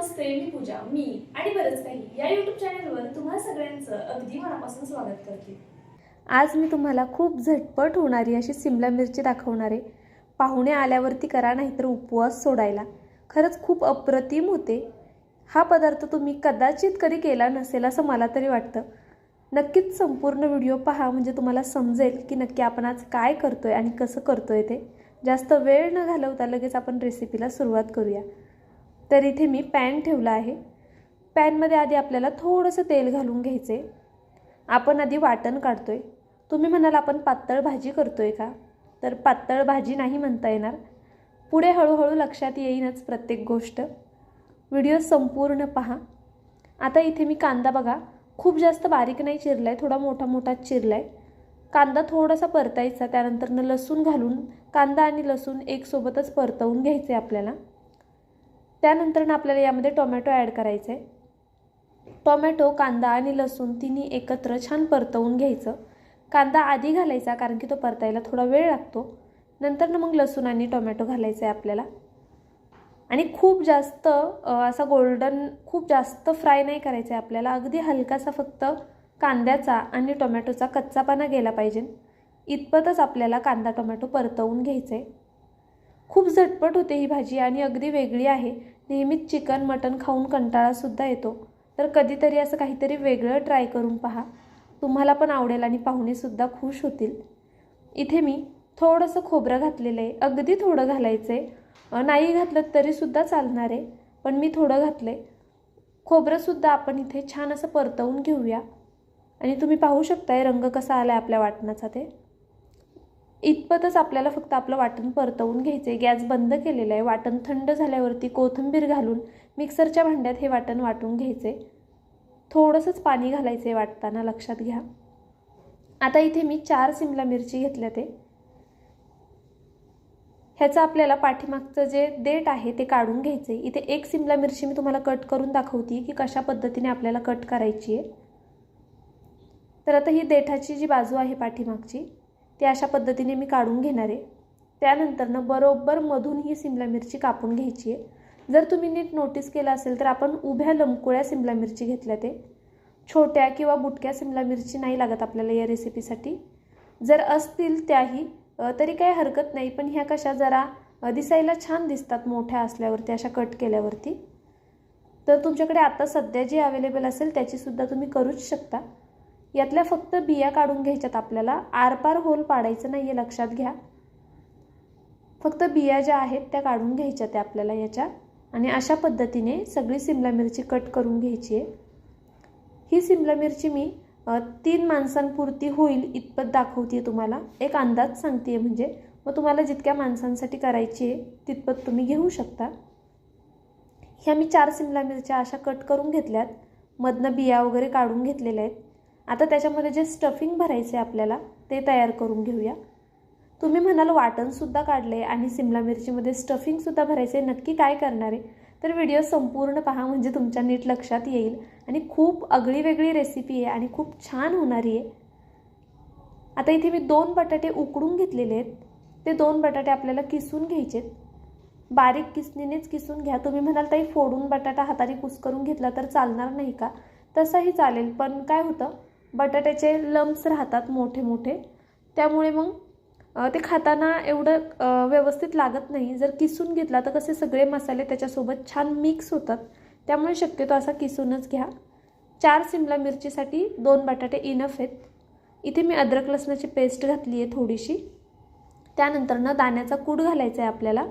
नमस्ते, मी पूजा आणि बरंच काही या यूट्यूब चॅनलवर तुम्हा सगळ्यांचं अगदी मनापासून स्वागत करते। आज मी तुम्हाला खूप झटपट होणारी अशी सिमला मिरची दाखवणार आहे। पाहुणे आल्यावरती करा, नाहीतर उपवास सोडायला। खरंच खूप अप्रतिम होते। हा पदार्थ तुम्ही कदाचित कधी केला नसेल असं मला तरी वाटतं। नक्कीच संपूर्ण व्हिडिओ पहा, म्हणजे तुम्हाला समजेल की नक्की आपण आज काय करतोय आणि कसं करतोय ते। जास्त वेळ न घालवता लगेच आपण रेसिपीला सुरुवात करूया। तर इथे मी पॅन ठेवला आहे। पॅनमध्ये आधी आपल्याला थोडंसं तेल घालून घ्यायचे। आपण आधी वाटण काढतोय। तुम्ही म्हणाल आपण पातळ भाजी करतोय का, तर पातळ भाजी नाही म्हणता येणार। पुढे हळूहळू लक्षात येईनच प्रत्येक गोष्ट। व्हिडिओ संपूर्ण पहा। आता इथे मी कांदा बघा, खूप जास्त बारीक नाही चिरलाय, थोडा मोठा मोठा चिरलाय। कांदा थोडासा परतायचा, त्यानंतर लसूण घालून कांदा आणि लसूण एक सोबतच परतवून घ्यायचे आपल्याला। त्यानंतर आपल्याला यामध्ये टोमॅटो ॲड करायचे। टोमॅटो, कांदा आणि लसूण तिन्ही एकत्र छान परतवून घ्यायचं। कांदा आधी घालायचा कारण की तो परतायला थोडा वेळ लागतो। नंतर मग लसूण आणि टोमॅटो घालायचे आपल्याला। आणि खूप जास्त असा गोल्डन खूप जास्त फ्राय नाही करायचे आपल्याला। अगदी हलकासा फक्त कांद्याचा आणि टोमॅटोचा कच्चापणा गेला पाहिजे इतपतच आपल्याला कांदा टोमॅटो परतवून घ्यायचे। खूप झटपट होते ही भाजी आणि अगदी वेगळी आहे। नेहमीच चिकन मटण खाऊन कंटाळा सुद्धा येतो, तर कधीतरी असं काहीतरी वेगळं ट्राय करून पहा, तुम्हाला पण आवडेल आणि पाहुणे सुद्धा खुश होतील। इथे मी थोडंसं खोबरं घातलेलं आहे, अगदी थोडं घालायचं आहे। नाही घातलं तरी सुद्धा चालणार आहे, पण मी थोडं घातलं आहे। खोबरंसुद्धा आपण इथे छान असं परतवून घेऊया। आणि तुम्ही पाहू शकताय रंग कसा आला आहे आपल्या वाटणाचा। ते इतपतच आपल्याला फक्त आपलं वाटण परतवून घ्यायचे। गॅस बंद केलेला आहे। वाटण थंड झाल्यावरती कोथिंबीर घालून मिक्सरच्या भांड्यात हे वाटण वाटून घ्यायचे। थोडंसंच पाणी घालायचे वाटताना, लक्षात घ्या। आता इथे मी 4 सिमला मिरची घेतल्या ते ह्याचं आपल्याला पाठीमागचं जे देठ आहे ते काढून घ्यायचे। इथे 1 सिमला मिरची मी तुम्हाला कट करून दाखवते की कशा पद्धतीने आपल्याला कट करायची आहे। तर आता ही देठाची जी बाजू आहे पाठीमागची ती अशा पद्धतीने मी काढून घेणार आहे। त्यानंतर बरोबर मधून ही सिमला मिरची कापून घ्यायची आहे। जर तुम्ही नीट नोटीस केलं असेल तर आपण उभ्या लंबकोळ्या सिमला मिरची घेतल्या ते छोट्या किंवा बुटक्या सिमला मिरची नाही लागत आपल्याला या रेसिपीसाठी। जर असतील त्याही तरी काही हरकत नाही, पण ह्या कशा जरा दिसायला छान दिसतात मोठ्या असल्यावरती, अशा कट केल्यावरती। तर तुमच्याकडे आता सध्या जी अवेलेबल असेल त्याची सुद्धा तुम्ही करूच शकता। यातल्या फक्त बिया काढून घ्यायच्यात आपल्याला, आरपार होल पाडायचं नाही आहे, लक्षात घ्या। फक्त बिया ज्या आहेत त्या काढून घ्यायच्या त्या आपल्याला याच्या। आणि अशा पद्धतीने सगळी सिमला मिरची कट करून घ्यायची आहे। ही सिमला मिरची मी 3 माणसांपुरती होईल इतपत दाखवते तुम्हाला, एक अंदाज सांगते म्हणजे। मग तुम्हाला जितक्या माणसांसाठी करायची आहे तितपत तुम्ही घेऊ शकता। ह्या मी 4 सिमला मिरच्या अशा कट करून घेतल्यात, मधनं बिया वगैरे काढून घेतलेल्या आहेत। आता त्याच्यामध्ये जे स्टफिंग भरायचे आपल्याला ते तयार करून घेऊया। तुम्ही म्हणाल वाटणसुद्धा काढले आणि सिमला मिरचीमध्ये स्टफिंगसुद्धा भरायचे, नक्की काय करणार आहे तर व्हिडिओ संपूर्ण पहा, म्हणजे तुमच्या नीट लक्षात येईल। आणि खूप आगळी वेगळी रेसिपी आहे आणि खूप छान होणारी आहे। आता इथे मी 2 बटाटे उकडून घेतलेले आहेत। ते 2 बटाटे आपल्याला किसून घ्यायचे, बारीक किसणीनेच किसून घ्या। तुम्ही म्हणाल ताई फोडून बटाटा हाताने कुस्करून घेतला तर चालणार नाही का, तसंही चालेल, पण काय होतं बटाट्याचे लम्प्स राहतात मोठे मोठे, त्यामुळे मग ते खाताना एवढं व्यवस्थित लागत नाही। जर किसून घेतला तर कसे सगळे मसाले त्याच्यासोबत छान मिक्स होतात, त्यामुळे शक्यतो असा किसूनच घ्या। 4 सिमला मिरचीसाठी 2 बटाटे इनफ आहेत। इथे मी अद्रक लसणाची पेस्ट घातली आहे थोडीशी। त्यानंतर दाण्याचा कूट घालायचा आहे आपल्याला।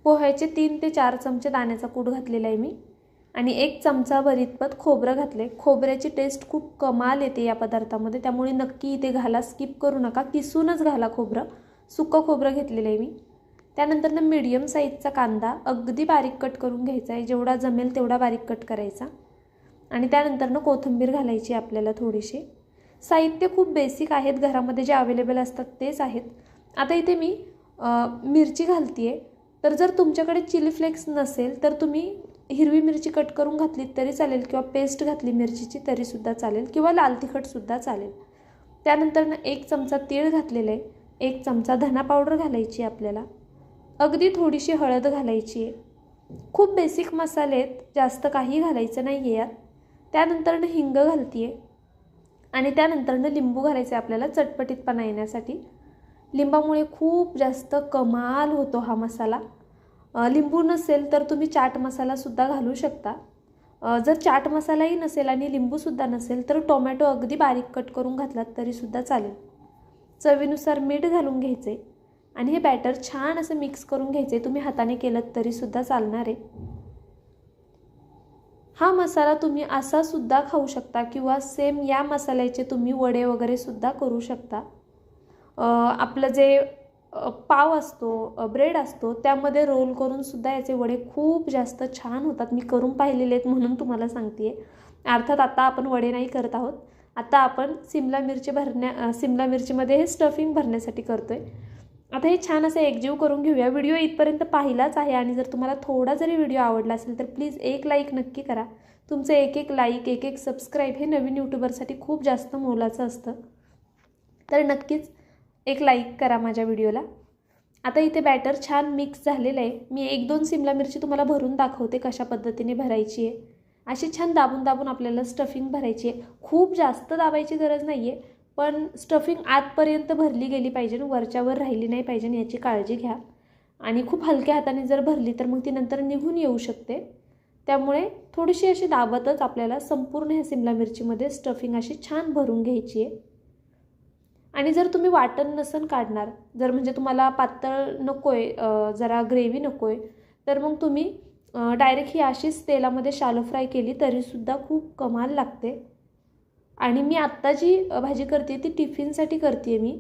पोह्याचे 3 ते 4 चमचे दाण्याचा कूट घातलेला आहे मी। आणि 1 चमचाभर इतपत खोबरं घातले। खोबऱ्याची टेस्ट खूप कमाल येते या पदार्थामध्ये, त्यामुळे नक्की इथे घाला, स्किप करू नका, किसूनच घाला खोबरं। सुकं खोबरं घेतलेलं आहे मी। त्यानंतर मीडियम साईजचा कांदा अगदी बारीक कट करून घ्यायचा आहे, जेवढा जमेल तेवढा बारीक कट करायचा। आणि त्यानंतर कोथिंबीर घालायची आपल्याला थोडीशी। साहित्य खूप बेसिक आहेत, घरामध्ये जे अवेलेबल असतात तेच आहेत। आता इथे मी मिरची घालतीये, तर जर तुमच्याकडे चिली फ्लेक्स नसेल तर तुम्ही हिरवी मिरची कट करून घातली तरी चालेल, किंवा पेस्ट घातली मिरचीची तरी सुद्धा चालेल, किंवा लाल तिखट सुद्धा चालेल। त्यानंतर 1 चमचा तीळ घातलेलं आहे, 1 चमचा धना पावडर घालायची आपल्याला, अगदी थोडीशी हळद घालायची आहे। खूप बेसिक मसाले आहेत, जास्त काही घालायचं नाही आहे यात. त्यानंतरनं हिंग घालते आहे आणि त्यानंतरनं लिंबू घालायचं आहे आपल्याला चटपटीतपणा येण्यासाठी. लिंबामुळे खूप जास्त कमाल होतो हा मसाला. लिंबू नसेल तर तुम्ही चाट मसालासुद्धा घालू शकता. जर चाट मसालाही नसेल आणि लिंबूसुद्धा नसेल तर टोमॅटो अगदी बारीक कट करून घातलात तरीसुद्धा चालेल. चवीनुसार मीठ घालून घ्यायचं आहे आणि हे बॅटर छान असं मिक्स करून घ्यायचं आहे. तुम्ही हाताने केलं तरीसुद्धा चालणार आहे. हा मसाला तुम्ही असासुद्धा खाऊ शकता किंवा सेम या मसाल्याचे तुम्ही वडे वगैरे सुद्धा करू शकता. आपलं जे पाव असतो, ब्रेड असतो, त्यामध्ये रोल करून सुद्धा याचे वडे खूप जास्त छान होतात. मी करून पाहिलेले आहेत म्हणून तुम्हाला सांगते आहे. अर्थात आता आपण वडे नाही करत आहोत. आता आपण सिमला मिरचीमध्ये हे स्टफिंग भरण्यासाठी करतो आहे. आता हे छान असं एकजीव करून घेऊया. व्हिडिओ इथपर्यंत पाहिलाच आहे आणि जर तुम्हाला थोडा जरी व्हिडिओ आवडला असेल तर प्लीज एक लाईक नक्की करा. तुमचं एक लाईक, एक सबस्क्राईब हे नवीन यूट्यूबरसाठी खूप जास्त मोलाचं असतं. तर नक्कीच एक लाईक करा माझ्या व्हिडिओला. आता इथे बॅटर छान मिक्स झालेलं आहे. मी 1-2 सिमला मिरची तुम्हाला भरून दाखवते कशा पद्धतीने भरायची आहे. अशी छान दाबून दाबून आपल्याला स्टफिंग भरायची आहे. खूप जास्त दाबायची गरज नाही आहे, पण स्टफिंग आतपर्यंत भरली गेली पाहिजे, वरच्यावर राहिली नाही पाहिजे याची काळजी घ्या. आणि खूप हलक्या हाताने जर भरली तर मग ती नंतर निघून येऊ शकते. त्यामुळे थोडीशी अशी दाबतच आपल्याला संपूर्ण ह्या सिमला मिरचीमध्ये स्टफिंग अशी छान भरून घ्यायची आहे. आणि जर तुम्ही वाटण नसन काढणार, जर म्हणजे तुम्हाला पातळ नको आहे, जरा ग्रेव्ही नको आहे, तर मग तुम्ही डायरेक्ट ही अशीच तेलामध्ये शालो फ्राय केली तरीसुद्धा खूप कमाल लागते. आणि मी आत्ता जी भाजी करते ती टिफिनसाठी करते आहे मी.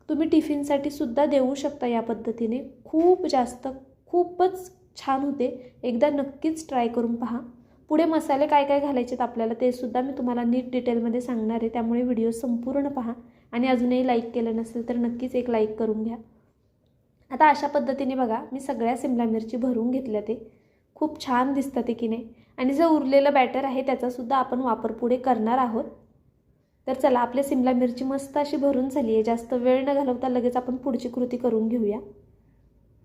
तुम्ही टिफिनसाठी सुद्धा देऊ शकता या पद्धतीने. खूपच छान होते. एकदा नक्कीच ट्राय करून पहा. पुढे मसाले काय काय घालायचे आपल्याला ते सुद्धा मी तुम्हाला नीट डिटेलमध्ये सांगणार आहे. त्यामुळे व्हिडिओ संपूर्ण पहा आणि अजूनही लाईक केलं नसेल तर नक्कीच एक लाईक करून घ्या. आता अशा पद्धतीने बघा मी सगळ्या सिमला मिरची भरून घेतल्या. ते खूप छान दिसतं ते की नाही. आणि जो उरलेलं बॅटर आहे त्याचासुद्धा आपण वापर पुढे करणार आहोत. तर चला, आपली सिमला मिरची मस्त अशी भरून झाली आहे. जास्त वेळ न घालवता लगेच आपण पुढची कृती करून घेऊया.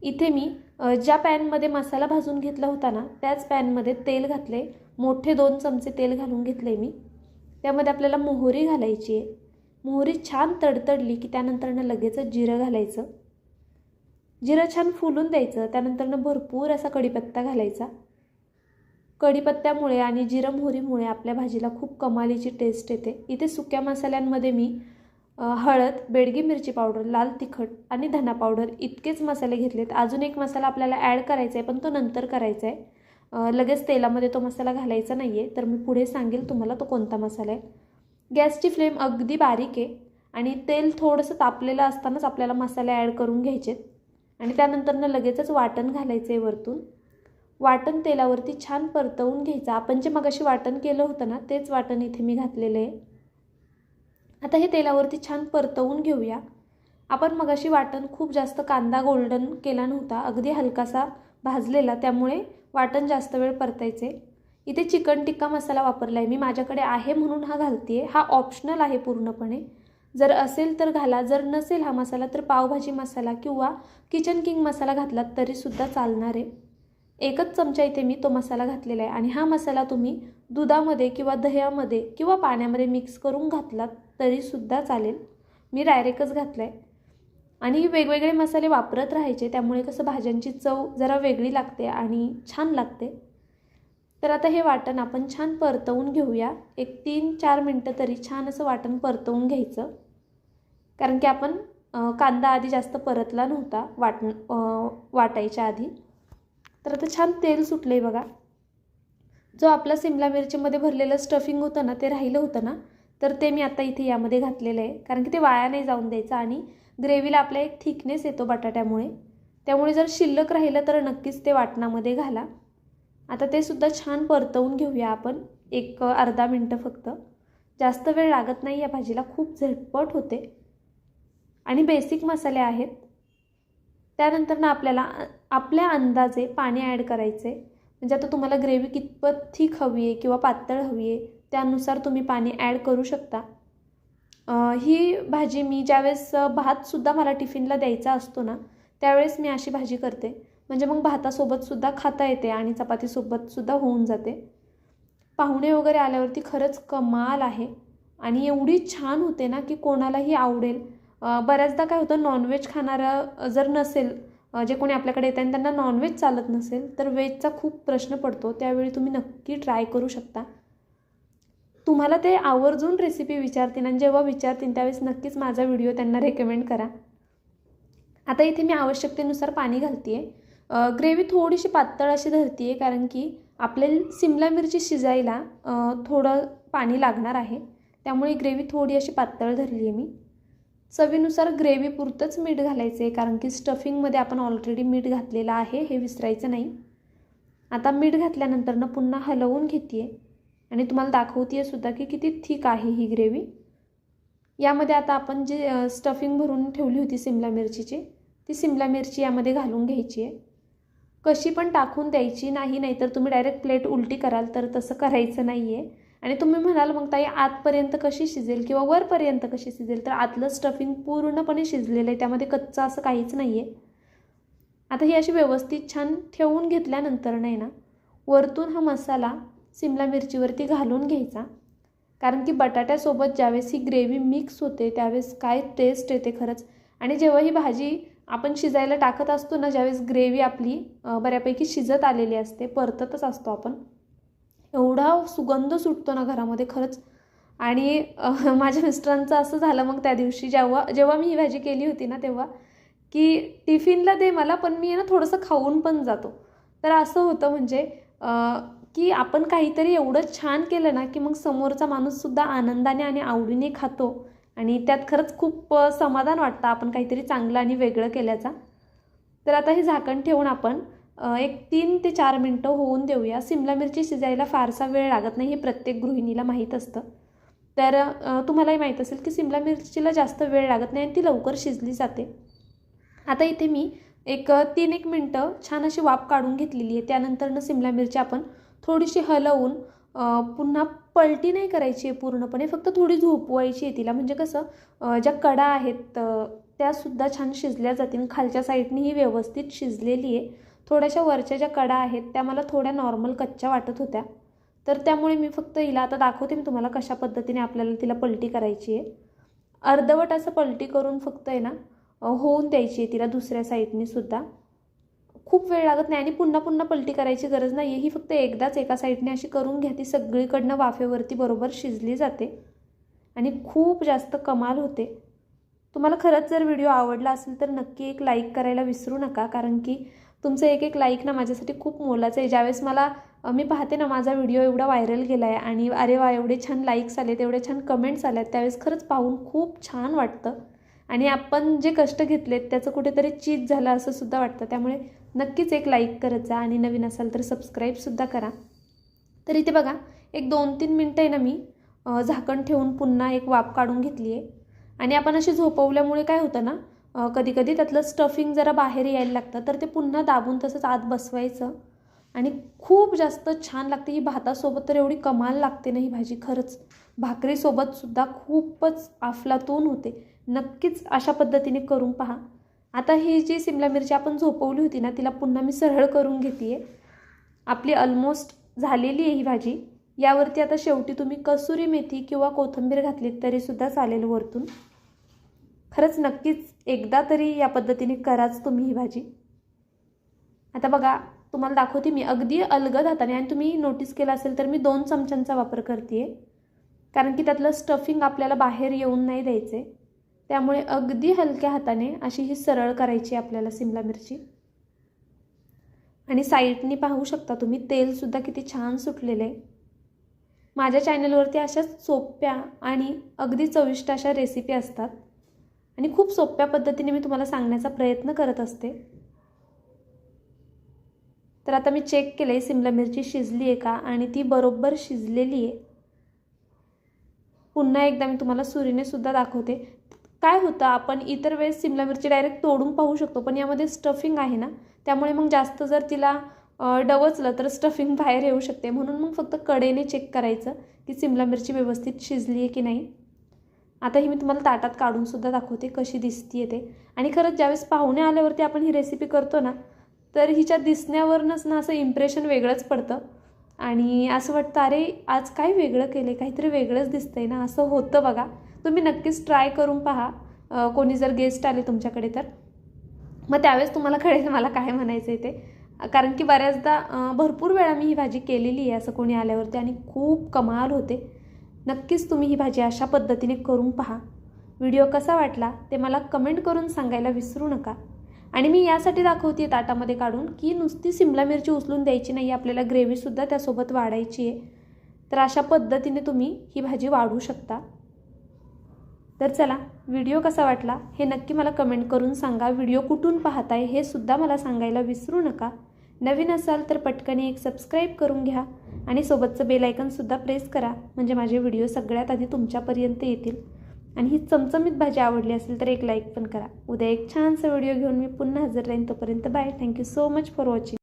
इथे मी ज्या पॅनमध्ये मसाला भाजून घेतला होता ना त्याच पॅनमध्ये तेल घातले. मोठे 2 चमचे तेल घालून घेतले मी. त्यामध्ये आपल्याला मोहरी घालायची आहे. मोहरी छान तडतडली की त्यानंतरनं लगेचच जिरं घालायचं. जिरं छान फुलून द्यायचं. त्यानंतरनं भरपूर असा कढीपत्ता घालायचा. कढीपत्त्यामुळे आणि जिरं मोहरीमुळे आपल्या भाजीला खूप कमालीची टेस्ट येते. इथे सुक्या मसाल्यांमध्ये मी हळद, बेडगी मिरची पावडर, लाल तिखट आणि धना पावडर इतकेच मसाले घेतलेत. अजून एक मसाला आपल्याला ॲड करायचा आहे पण तो नंतर करायचा आहे. लगेच तेलामध्ये तो मसाला घालायचा नाही आहे. तर मी पुढे सांगेल तुम्हाला तो कोणता मसाला आहे. गॅसची फ्लेम अगदी बारीक आहे आणि तेल थोडंसं तापलेलं असतानाच आपल्याला मसाले ॲड करून घ्यायचे आणि त्यानंतरनं लगेचच वाटण घालायचं आहे वरतून. वाटण तेलावरती छान परतवून घ्यायचं. आपण जे मगाशी वाटण केलं होतं ना तेच वाटण इथे मी घातलेलं आहे. आता हे तेलावरती छान परतवून घेऊया. आपण मगाशी वाटण खूप जास्त कांदा गोल्डन केला नव्हता, अगदी हलकासा भाजलेला, त्यामुळे वाटण जास्त वेळ परतायचे. इथे चिकन टिक्का मसाला वापरला आहे मी. माझ्याकडे आहे म्हणून हा घालते आहे. हा ऑप्शनल आहे पूर्णपणे. जर असेल तर घाला, जर नसेल हा मसाला तर पावभाजी मसाला किंवा किचन किंग मसाला घातलात तरीसुद्धा चालणार आहे. 1च चमचा इथे मी तो मसाला घातलेला आहे आणि हा मसाला तुम्ही दुधामध्ये किंवा दह्यामध्ये किंवा पाण्यामध्ये मिक्स करून घातलात तरीसुद्धा चालेल. मी डायरेक्टच घातला आहे. आणि वेगवेगळे मसाले वापरत राहायचे, त्यामुळे कसं भाज्यांची चव जरा वेगळी लागते आणि छान लागते. तर आता हे वाटण आपण छान परतवून घेऊया. 3-4 मिनटं तरी छान असं वाटण परतवून घ्यायचं. कारण की आपण कांदा आधी जास्त परतला नव्हता वाटायच्या आधी. तर आता छान तेल सुटलं आहे बघा. जो आपला सिमला मिरचीमध्ये भरलेलं स्टफिंग होतं ना ते राहिलं होतं ना, तर ते मी आता इथे यामध्ये घातलेलं आहे. कारण की ते वाया नाही जाऊन द्यायचं आणि ग्रेव्हीला आपला एक थिकनेस येतो बटाट्यामुळे. त्यामुळे जर शिल्लक राहिलं तर नक्कीच ते वाटणामध्ये घाला. आता ते सुद्धा छान परतवून घेऊया आपण. 1-अर्धा मिनटं फक्त. जास्त वेळ लागत नाही या भाजीला, खूप झटपट होते आणि बेसिक मसाले आहेत. त्यानंतर ना आपल्याला आपल्या अंदाजे पाणी ॲड करायचे. म्हणजे आता तुम्हाला ग्रेव्ही कितपत थिक हवी आहे किंवा पातळ हवी आहे त्यानुसार तुम्ही पाणी ॲड करू शकता. ही भाजी मी ज्यावेळेस भातसुद्धा मला टिफिनला द्यायचा असतो ना त्यावेळेस मी अशी भाजी करते. म्हणजे मग भातासोबतसुद्धा खाता येते आणि चपातीसोबतसुद्धा होऊन जाते. पाहुणे वगैरे आल्यावरती खरंच कमाल आहे आणि एवढी छान होते ना की कोणालाही आवडेल. बऱ्याचदा काय होतं, नॉनव्हेज खाणारा जर नसेल, जे कोणी आपल्याकडे येतं आणि त्यांना नॉनव्हेज चालत नसेल, तर व्हेजचा खूप प्रश्न पडतो. त्यावेळी तुम्ही नक्की ट्राय करू शकता. तुम्हाला ते आवर्जून रेसिपी विचारतील आणि जेव्हा विचारतील त्यावेळेस नक्कीच माझा व्हिडिओ त्यांना रेकमेंड करा. आता इथे मी आवश्यकतेनुसार पाणी घालते आहे. ग्रेव्ही थोडीशी पातळ अशी धरते आहे, कारण की आपल्याला सिमला मिरची शिजायला थोडं पाणी लागणार आहे. त्यामुळे ग्रेव्ही थोडी अशी पातळ धरली आहे मी. चवीनुसार ग्रेव्ही पुरतंच मीठ घालायचं आहे, कारण की स्टफिंगमध्ये आपण ऑलरेडी मीठ घातलेलं आहे, हे विसरायचं नाही. आता मीठ घातल्यानंतर पुन्हा हलवून घेते आहे आणि तुम्हाला दाखवते आहे सुद्धा की किती थिक आहे ही ग्रेव्ही. यामध्ये आता आपण जे स्टफिंग भरून ठेवली होती सिमला मिरचीची, ती सिमला मिरची यामध्ये घालून घ्यायची आहे. कशी पण टाकून द्यायची नाही, नाहीतर तुम्ही डायरेक्ट प्लेट उलटी कराल, तर तसं करायचं नाही आहे. आणि तुम्ही म्हणाल मग ताई आतपर्यंत कशी शिजेल किंवा वरपर्यंत कशी शिजेल, तर आतलं स्टफिंग पूर्णपणे शिजलेलं आहे, त्यामध्ये कच्चं असं काहीच नाही आहे. आता ही अशी व्यवस्थित छान ठेवून घेतल्यानंतर नाही ना, वरतून हा मसाला सिमला मिरचीवरती घालून घ्यायचा, कारण की बटाट्यासोबत ज्यावेळेस ही ग्रेव्ही मिक्स होते त्यावेळेस काय टेस्ट येते खरंच. आणि जेव्हा ही भाजी आपण शिजायला टाकत असतो ना, ज्यावेळेस ग्रेव्ही आपली बऱ्यापैकी शिजत आलेली असते, परततच असतो आपण, एवढा सुगंध सुटतो ना घरामध्ये खरंच. आणि माझ्या मिस्टरांचं असं झालं मग त्या दिवशी जेव्हा मी ही भाजी केली होती ना, तेव्हा की टिफिनला दे मला, पण मी ना थोडंसं खाऊन पण जातो. तर असं होतं म्हणजे की आपण काहीतरी एवढं छान केलं ना की मग समोरचा माणूससुद्धा आनंदाने आणि आवडीने खातो आणि त्यात खरंच खूप समाधान वाटतं आपण काहीतरी चांगलं आणि वेगळं केल्याचा. तर आता हे झाकण ठेवून आपण एक 3 ते 4 मिनटं होऊन देऊया. सिमला मिरची शिजायला फारसा वेळ लागत नाही, हे प्रत्येक गृहिणीला माहीत असतं. तर तुम्हालाही माहीत असेल की सिमला मिरचीला जास्त वेळ लागत नाही आणि ती लवकर शिजली जाते. आता इथे मी एक 3-1 मिनटं छान अशी वाफ काढून घेतलेली आहे. त्यानंतर सिमला मिरची आपण थोडीशी हलवून पुन्हा पलटी नाही करायची आहे पूर्णपणे, फक्त थोडी झोपवायची आहे तिला. म्हणजे कसं ज्या कडा आहेत त्यासुद्धा छान शिजल्या जातील. खालच्या साईडनी ही व्यवस्थित शिजलेली आहे. थोड्याशा वरच्या ज्या कडा आहेत त्या मला थोड्या नॉर्मल कच्च्या वाटत होत्या, तर त्यामुळे मी फक्त हिला आता दाखवते मी तुम्हाला कशा पद्धतीने आपल्याला तिला पलटी करायची आहे. अर्धवट असं पलटी करून फक्त आहे ना होऊन द्यायची आहे तिला दुसऱ्या साईडनी सुद्धा. खूप वेळ लागत नाही आणि पुन्हा पुन्हा पलटी करायची गरज नाही आहे. ही फक्त एकदाच एका साईडने अशी करून घ्या, ती सगळीकडनं वाफेवरती बरोबर शिजली जाते आणि खूप जास्त कमाल होते. तुम्हाला खरंच जर व्हिडिओ आवडला असेल तर नक्की एक लाईक करायला विसरू नका, कारण की तुमचं एक लाईक ना माझ्यासाठी खूप मोलाचं आहे. ज्यावेळेस मी पाहते ना माझा व्हिडिओ एवढा व्हायरल गेला आहे आणि अरे वा एवढे छान लाईक्स आलेत, एवढे छान कमेंट्स आल्यात, त्यावेळेस खरंच पाहून खूप छान वाटतं आणि आपण जे कष्ट घेतलेत त्याचं कुठेतरी चीज झालं असं सुद्धा वाटतं. त्यामुळे नक्कीच एक लाईक करत जा आणि नवीन असाल तर सबस्क्राईबसुद्धा करा. तर इथे बघा एक 2-3 मिनटं आहे ना मी झाकण ठेवून पुन्हा एक वाफ काढून घेतली आहे. आणि आपण अशी झोपवल्यामुळे काय होतं ना, कधी कधी त्यातलं स्टफिंग जरा बाहेर यायला लागतं, तर ते पुन्हा दाबून तसंच आत बसवायचं आणि खूप जास्त छान लागते. ही भातासोबत तर एवढी कमाल लागते ना ही भाजी, खरंच भाकरीसोबतसुद्धा खूपच अफलातून होते. नक्कीच अशा पद्धतीने करून पहा. आता ही जी सिमला मिरची आपण झोपवली होती ना, तिला पुन्हा मी सरळ करून घेते आहे. आपली ऑलमोस्ट झालेली आहे ही भाजी. यावरती आता शेवटी तुम्ही कसुरी मेथी किंवा कोथिंबीर घातलीत तरीसुद्धा चालेल वरतून. खरंच नक्कीच एकदा तरी या पद्धतीने कराच तुम्ही ही भाजी. आता बघा तुम्हाला दाखवते मी अगदी अलगद हाताने, आणि तुम्ही नोटीस केलं असेल तर मी 2 चमच्यांचा वापर करते आहे, कारण की त्यातलं स्टफिंग आपल्याला बाहेर येऊन नाही द्यायचे. त्यामुळे अगदी हलक्या हाताने अशी ही सरळ करायची आपल्याला सिमला मिरची. आणि साईडनी पाहू शकता तुम्ही तेलसुद्धा किती छान सुटलेलं आहे. माझ्या चॅनलवरती अशाच सोप्या आणि अगदी चविष्ट अशा रेसिपी असतात आणि खूप सोप्या पद्धतीने मी तुम्हाला सांगण्याचा प्रयत्न करत असते. तर आता मी चेक केलं आहे सिमला मिरची शिजली आहे का, आणि ती बरोबर शिजलेली आहे. पुन्हा एकदा मी तुम्हाला सुरीने सुद्धा दाखवते. काय होतं, आपण इतर वेळेस सिमला मिरची डायरेक्ट तोडून पाहू शकतो, पण यामध्ये स्टफिंग आहे ना, त्यामुळे मग जास्त जर तिला डवचलं तर स्टफिंग बाहेर येऊ शकते. म्हणून मग फक्त कडेने चेक करायचं की सिमला मिरची व्यवस्थित शिजली आहे की नाही. आता ही मी तुम्हाला ताटात काढूनसुद्धा दाखवते कशी दिसते ते. आणि खरंच ज्यावेळेस पाहुणे आल्यावरती आपण ही रेसिपी करतो ना, तर हिच्या दिसण्यावरूनच ना असं इम्प्रेशन वेगळंच पडतं आणि असं वाटतं अरे आज काय वेगळं केलं, काहीतरी वेगळंच दिसतंय ना, असं होतं बघा. तुम्ही नक्कीच ट्राय करून पहा, कोणी जर गेस्ट आले तुमच्याकडे तर मग त्यावेळेस तुम्हाला कळेल मला काय म्हणायचं आहे ते. कारण की बऱ्याचदा भरपूर वेळा मी ही भाजी केलेली आहे असं कोणी आल्यावरती आणि खूप कमाल होते. नक्कीच तुम्ही ही भाजी अशा पद्धतीने करून पहा. व्हिडिओ कसा वाटला ते मला कमेंट करून सांगायला विसरू नका. आणि मी यासाठी दाखवते ताटामध्ये काढून की नुसती सिमला मिरची उचलून द्यायची नाही, आपल्याला ग्रेव्हीसुद्धा त्यासोबत वाढायची आहे. तर अशा पद्धतीने तुम्ही ही भाजी वाढू शकता. तर चला, व्हिडिओ कसा वाटला हे नक्की मला कमेंट करून सांगा. व्हिडिओ कुठून पाहताय हे सुद्धा मला सांगायला विसरू नका. नवीन असाल तर पटकन एक सबस्क्राईब करून घ्या आणि सोबतचं बेल आयकॉनसुद्धा प्रेस करा, म्हणजे माझे व्हिडिओ सगळ्यात आधी तुमच्यापर्यंत येतील. आणि ही चमचमीत भाजी आवडली असेल तर एक लाईक पण करा. उद्या एक छानसा व्हिडिओ घेऊन मी पुन्हा हजर राहीन. तोपर्यंत bye. Thank you so much for watching.